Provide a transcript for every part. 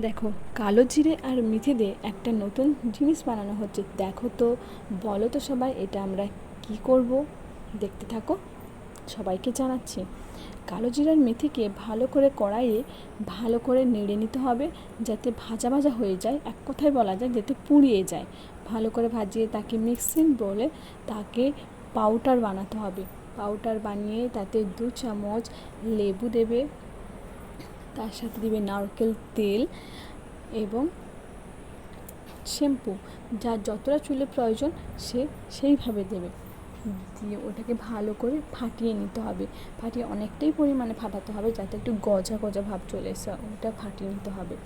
দেখো, কালো জিরে আর মেথি দিয়ে একটা নতুন জিনিস বানানো হচ্ছে। দেখো তো, বলো তো সবাই, এটা আমরা কি করব? দেখতে থাকো, সবাইকে জানাচ্ছি। কালো জিরার মেথিকে ভালো করে কড়াইয়ে ভালো করে নেড়ে নিতে হবে, যাতে ভাজা ভাজা হয়ে যায়। এক কথায় বলা যায় যাতে পুড়িয়ে যায়। ভালো করে ভাজিয়ে তাকে মিক্সিং বলে তাকে পাউডার বানাতে হবে। পাউডার বানিয়ে তাতে 2 চামচ লেবু দেবে, তার সাথে দিবে নারকেল তেল এবং শ্যাম্পু। যার যতটা চুলে প্রয়োজন সে সেইভাবে দেবে। দিয়ে ওটাকে ভালো করে ফাটিয়ে নিতে হবে। ফাটিয়ে অনেকটাই পরিমাণে ফাটাতে হবে যাতে একটু গজা গজা ভাব চলে এসে ওটা ফাটিয়ে নিতে হবে।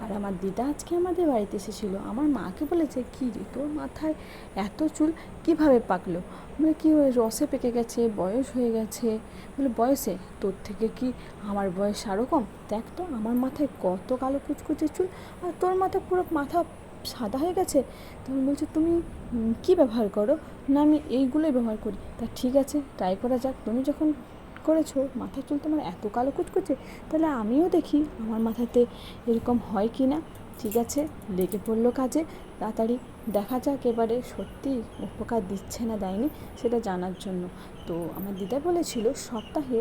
আর আমার দিদা আজকে আমাদের বাড়িতে এসেছিলো। আমার মাকে বলেছে, কী রে তোর মাথায় এত চুল কীভাবে পাকলো? বলে কী রসে পেকে গেছে, বয়স হয়ে গেছে। বলে বয়সে তোর থেকে কি আমার বয়স আরও কম? দেখ তো আমার মাথায় কত কালো কুচকুচে চুল, আর তোর মাথা পুরো মাথা সাদা হয়ে গেছে। তখন বলছে, তুমি কী ব্যবহার করো? না, আমি এইগুলোই ব্যবহার করি। তা ঠিক আছে, ট্রাই করা যাক। তুমি যখন করেছো, মাথার চুল তোমার এত কালো কুচকুচে, তাহলে আমিও দেখি আমার মাথাতে এরকম হয় কি না। ঠিক আছে, লেগে পড়লো কাজে। তাড়াতাড়ি দেখা যাক এবারে সত্যি উপকার দিচ্ছে না দেয়নি সেটা জানার জন্য। তো আমার দিদা বলেছিল সপ্তাহে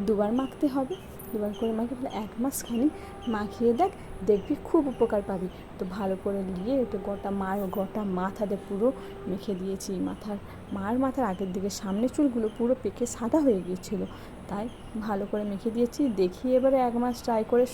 2বার মাখতে হবে। 2বার করে মাখে, বলে 1 মাস খানি মাখিয়ে দেখ, দেখবি খুব উপকার পাবি। তো ভালো করে নিয়ে তো গোটা মাথাতে পুরো মেখে দিয়েছি। মার মাথার আগের দিকে সামনের চুলগুলো পুরো পেকে সাদা হয়ে গিয়েছিলো, তাই ভালো করে মেখে দিয়েছি। দেখি এবারে 1 মাস ট্রাই করে